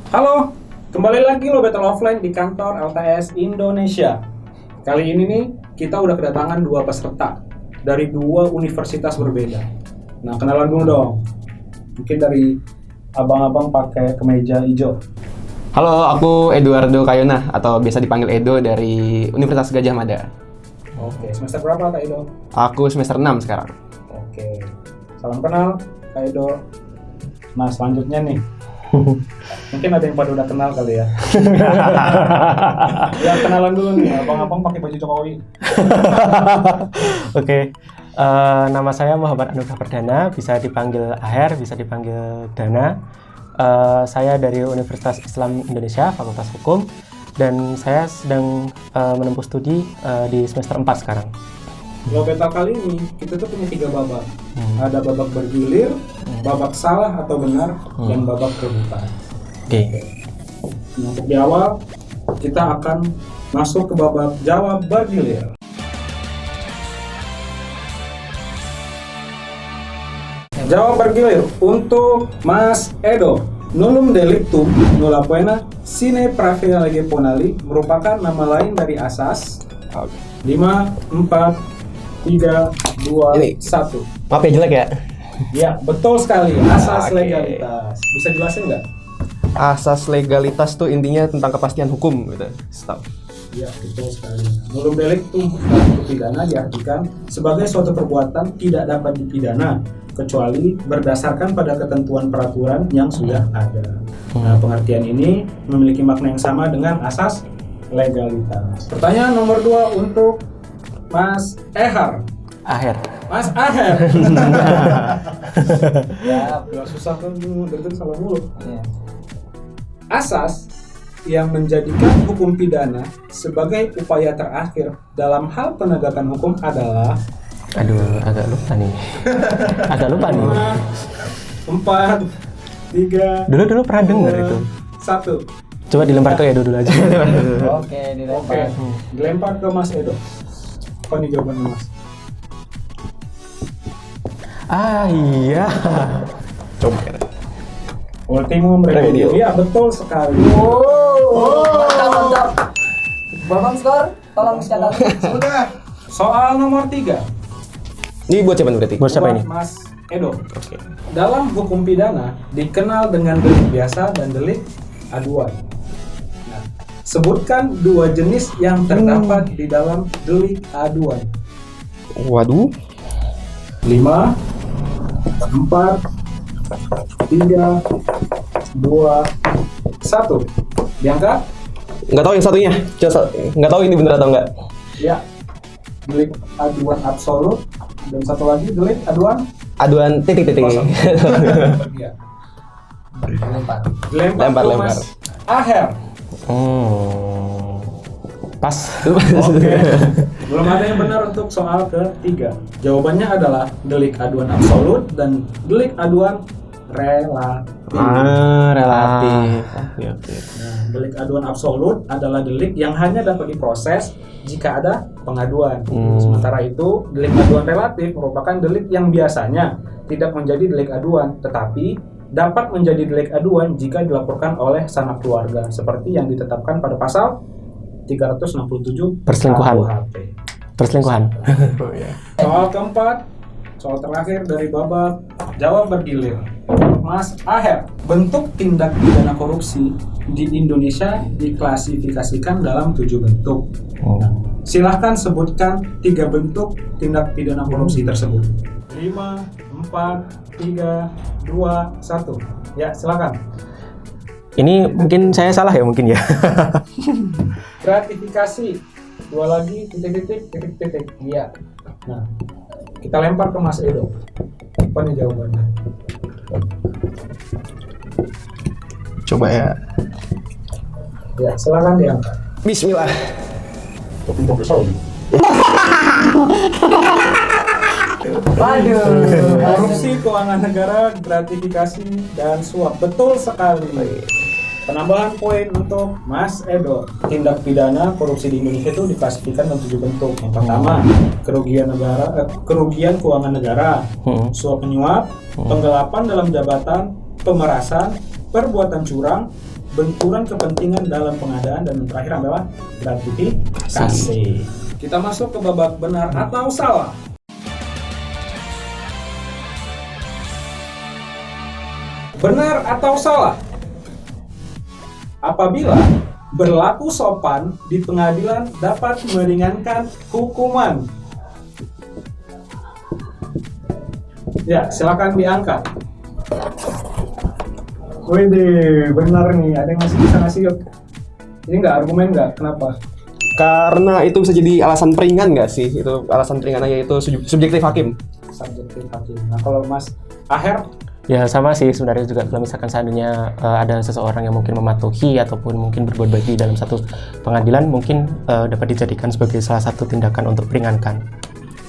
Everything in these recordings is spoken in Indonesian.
Halo, kembali lagi lo Battle Offline di kantor LTS Indonesia. Kali ini nih, kita udah kedatangan dua peserta dari dua universitas berbeda. Nah, kenalan dulu dong. Mungkin dari abang-abang pakai kemeja hijau. Halo, aku Eduardo Kayona atau biasa dipanggil Edo dari Universitas Gadjah Mada. Oke, semester berapa Kak Edo? Aku semester 6 sekarang. Oke, salam kenal Kak Edo. Nah, selanjutnya nih, mungkin ada yang pada udah kenal kali ya. Ya, kenalan dulu nih, abang-abang pakai baju Jokowi. Oke, nama saya Muhammad Anugrah Perdana, bisa dipanggil Aher, bisa dipanggil Dana. Saya dari Universitas Islam Indonesia, Fakultas Hukum, dan saya sedang menempuh studi di semester 4 sekarang. Lo Battle kali ini, kita tuh punya 3 babak. Ada babak bergilir, babak salah atau benar, dan babak rebutan. Oke. Nah, untuk di awal, kita akan masuk ke babak jawab bergilir. Jawab bergilir untuk Mas Edo. Nullum delictum nulla poena sine pravea lege ponali merupakan nama lain dari asas. 5, 4, 3, 2, Ini. 1. Maaf ya jelek ya. Ya, betul sekali. Asas Oke. legalitas. Bisa jelasin nggak? Asas legalitas tuh intinya tentang kepastian hukum gitu. Stop. Ya, betul sekali. Nullum delictum dalam pidana diartikan sebagai suatu perbuatan tidak dapat dipidana kecuali berdasarkan pada ketentuan peraturan yang sudah ada. Nah, pengertian ini memiliki makna yang sama dengan asas legalitas. Pertanyaan nomor 2 untuk Mas Ehar. Aher. Mas Aher. Ya, biar susah kan dari tadi salah mulu. Asas yang menjadikan hukum pidana sebagai upaya terakhir dalam hal penegakan hukum adalah Aduh, agak lupa nih. 4, 3, Dulu pernah dengar itu. 1. Coba dilempar ke Edo dulu aja. Oke, dilempar ke Mas Edo. Apa nih jawabannya Mas? Iya. Coba. Ultimum remedium. Iya, betul sekali. Mantap. Babang skor, tolong catat. Sudah. Soal nomor 3. Ini buat siapa berarti? Buat siapa ini? Mas Edo. Oke. Dalam hukum pidana dikenal dengan delik biasa dan delik aduan. Nah, sebutkan 2 jenis yang terdapat di dalam delik aduan. Waduh. 5, 4, 3, 2, 1. Diangkat? Nggak tahu yang satunya. Nggak tahu ini bener atau nggak. Ya. Delik aduan absolut dan satu lagi delik aduan Aduan titik. kosong. Ya. Dilempar ke Mas Aher. Pas. Oke. Belum ada yang benar untuk soal ketiga. Jawabannya adalah delik aduan absolut dan delik aduan relatif. Relatif. Oke. Nah, delik aduan absolut adalah delik yang hanya dapat diproses jika ada pengaduan. Sementara itu, delik aduan relatif merupakan delik yang biasanya tidak menjadi delik aduan, tetapi dapat menjadi delik aduan jika dilaporkan oleh sanak keluarga, seperti yang ditetapkan pada pasal 367 Perselingkuhan. KUHP. Perselingkuhan. Soal keempat, soal terakhir dari babak jawab bergilir. Mas Aher, bentuk tindak pidana korupsi di Indonesia diklasifikasikan dalam 7 bentuk. Silahkan sebutkan 3 bentuk tindak pidana korupsi tersebut. 5, 4, 3, 2, 1. Ya, silakan. Ini mungkin saya salah ya mungkin ya. Gratifikasi. 2 lagi, titik. Iya. Nah, kita lempar ke Mas Edo. Apa nih jawabannya? Coba ya. Ya, silakan diangkat. Bismillah. Waduh. Korupsi keuangan negara, gratifikasi, dan suap. Betul sekali. Penambahan poin untuk Mas Edo. Tindak pidana korupsi di Indonesia itu diklasifikasikan dalam 7 bentuk. Yang pertama, kerugian keuangan negara, suap menyuap, penggelapan dalam jabatan, pemerasan, perbuatan curang, benturan kepentingan dalam pengadaan, dan yang terakhir adalah gratifikasi. Kita masuk ke babak benar atau salah. Benar atau salah? Apabila berlaku sopan di pengadilan dapat meringankan hukuman. Ya, silakan diangkat. Wede, benar nih. Ada yang masih bisa ngasih yuk. Ini nggak argumen nggak? Kenapa? Karena itu bisa jadi alasan peringan nggak sih? Itu alasan peringannya itu subjektif hakim. Subjektif hakim. Nah, kalau Mas Aher, Ya sama sih sebenarnya juga kalau misalkan seandainya ada seseorang yang mungkin mematuhi ataupun mungkin berbuat baik di dalam satu pengadilan, mungkin dapat dijadikan sebagai salah satu tindakan untuk meringankan.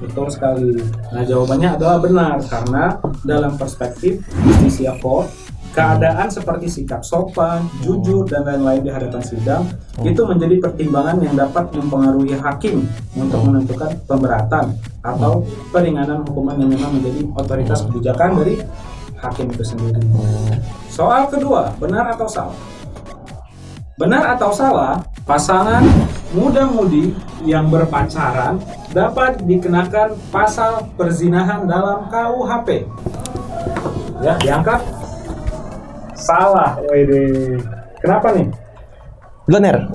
betul sekali. Nah, jawabannya adalah benar karena dalam perspektif justisia court, keadaan seperti sikap sopan, jujur, dan lain-lain di hadapan sidang itu menjadi pertimbangan yang dapat mempengaruhi hakim untuk menentukan pemberatan atau peringanan hukuman yang memang menjadi otoritas kebijakan dari hakim itu sendiri. Soal kedua, benar atau salah? Benar atau salah, pasangan muda-mudi yang berpacaran dapat dikenakan pasal perzinahan dalam KUHP. Ya, diangkat. Salah. Wede. Kenapa nih? Benar.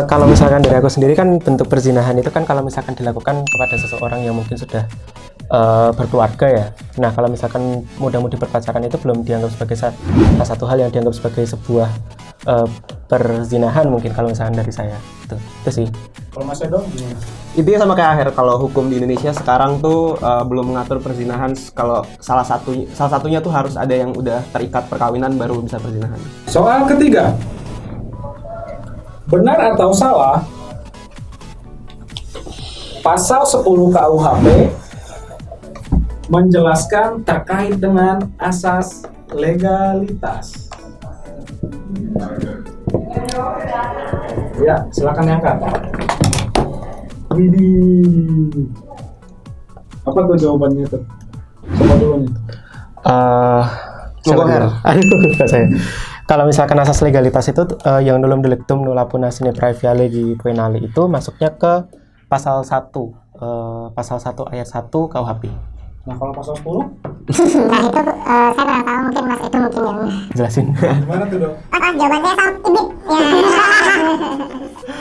Kalau misalkan dari aku sendiri kan bentuk perzinahan itu kan kalau misalkan dilakukan kepada seseorang yang mungkin sudah berkeluarga ya. Nah kalau misalkan muda-mudi berpacaran itu belum dianggap sebagai salah satu hal yang dianggap sebagai sebuah perzinahan mungkin kalau misalkan dari saya itu sih. Kalau Mas Edo gimana? Intinya sama kayak Akhir, kalau hukum di Indonesia sekarang tuh belum mengatur perzinahan. Kalau salah satunya tuh harus ada yang udah terikat perkawinan baru bisa perzinahan. Soal ketiga, benar atau salah, pasal 10 KUHP menjelaskan terkait dengan asas legalitas. Ya, silakan diangkat. Widih. Apa tuh jawabannya tuh? Coba dulu nih. Monggo, Her. Aduh, saya. Kalau misalkan asas legalitas itu yang nulum delictum nulla puna sine praevia legi penale itu masuknya ke pasal 1 ayat 1 KUHP. Nah, kalau pasal 10? Nah itu saya kurang tahu, mungkin Mas itu mungkin yang Jelasin. Gimana tuh, Dok? jawabannya sama ibit ya.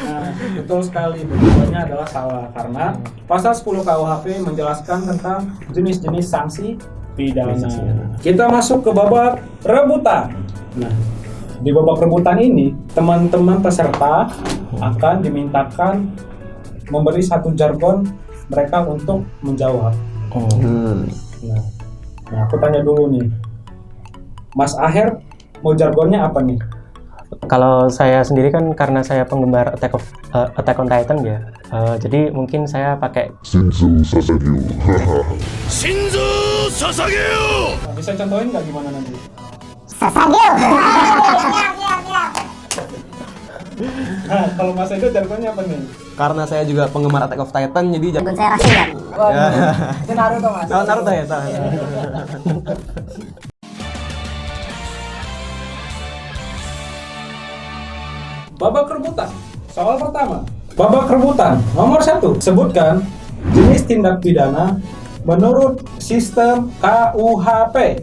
Nah, betul sekali, jawabannya adalah salah karena pasal 10 KUHP menjelaskan tentang jenis-jenis sanksi pidana. Kita masuk ke babak rebutan. Nah, di babak rebutan ini teman-teman peserta akan dimintakan memberi satu jargon mereka untuk menjawab. Nah, aku tanya dulu nih, Mas Aher, mau jargonnya apa nih? Kalau saya sendiri kan karena saya penggemar Attack on Titan ya, jadi mungkin saya pakai Shinzo Sasageo. Nah, bisa contohin nggak gimana nanti? Sasageo. Nah, kalau Mas Edo jargonnya apa nih? Karena saya juga penggemar Attack of Titan, jadi Gun saya Rasengan. Itu Naruto Mas. Naruto ya, salah. Babak rebutan. Soal pertama. Babak rebutan. Nomor 1. Sebutkan jenis tindak pidana menurut sistem KUHP.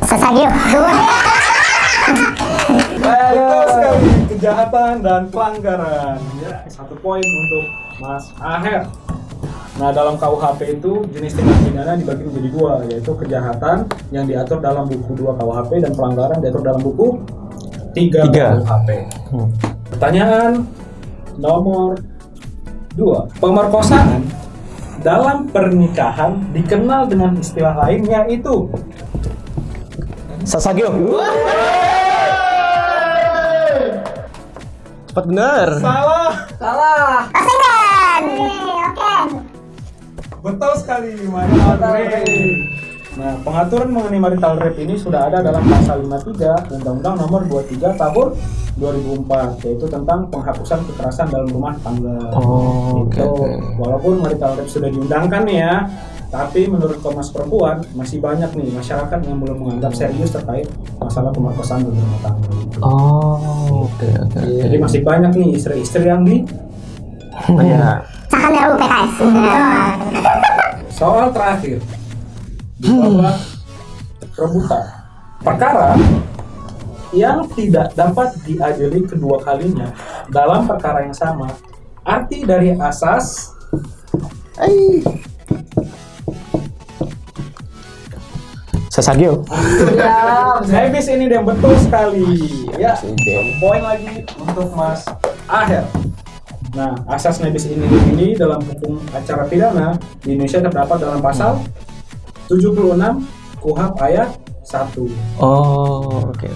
Sasageo. Betul sekali, kejahatan dan pelanggaran. Ya, 1 poin untuk Mas Aher. Nah, dalam KUHP itu jenis tindak pidana dibagi menjadi 2, yaitu kejahatan yang diatur dalam buku 2 KUHP dan pelanggaran diatur dalam buku 3 KUHP. Pertanyaan nomor 2. Pemerkosaan dalam pernikahan dikenal dengan istilah lain yaitu Sasageo. Cepat benar. salah. Salah. Rasengan. Oke. Betul sekali, marital rape. Nah, pengaturan mengenai marital rape ini sudah ada dalam pasal 53 Undang-Undang Nomor 23 Tahun 2004, yaitu tentang penghapusan kekerasan dalam rumah tangga. Oh, Gitu. oke. Walaupun marital rape sudah diundangkan nih ya, Tapi menurut Komnas Perempuan masih banyak nih masyarakat yang belum menganggap serius terkait masalah pemerkosaan dalam rumah tangga. Oh, oke. Jadi masih banyak nih istri-istri yang di Iya. Sahkan RUU PKS. soal terakhir di babak rebutan. Perkara yang tidak dapat diadili kedua kalinya dalam perkara yang sama. Arti dari asas Sasagio. Nebis ini yang betul sekali. Ya, poin lagi untuk Mas Aher. Nah, asas nebis ini dalam hukum acara pidana di Indonesia terdapat dalam pasal 76 KUHP ayat 1. Oh, oke.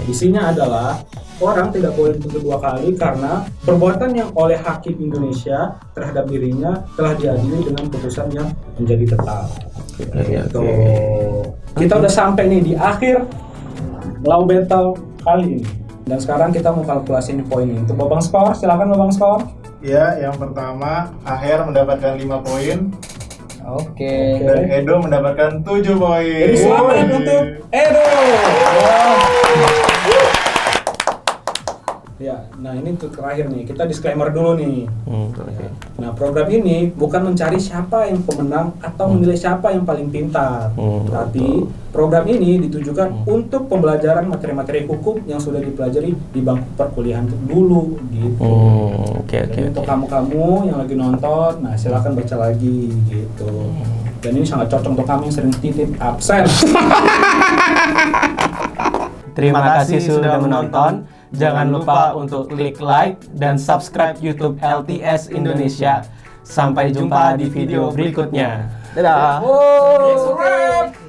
Isinya adalah orang tidak boleh dituntut dua kali karena perbuatan yang oleh hakim Indonesia terhadap dirinya telah diadili dengan putusan yang menjadi tetap. Gitu. Kita udah sampai nih di akhir law battle kali ini. Dan sekarang kita mau kalkulasi ini poinnya. Untuk Babang skor, silakan Babang skor. Ya, yang pertama Aher mendapatkan 5 poin Oke. dan Edo mendapatkan 7 poin. Jadi selamat untuk Edo. Ya, nah ini untuk terakhir nih, kita disclaimer dulu nih. Nah, program ini bukan mencari siapa yang pemenang atau menilai siapa yang paling pintar. Tapi program ini ditujukan untuk pembelajaran materi-materi hukum yang sudah dipelajari di bangku perkuliahan dulu gitu. Jadi untuk kamu-kamu yang lagi nonton, nah silakan baca lagi gitu. Dan ini sangat cocok untuk kamu yang sering titip absen. Terima kasih sudah menonton. Jangan lupa untuk klik like dan subscribe YouTube LTS Indonesia. Sampai jumpa di video berikutnya. Dadah. Subscribe.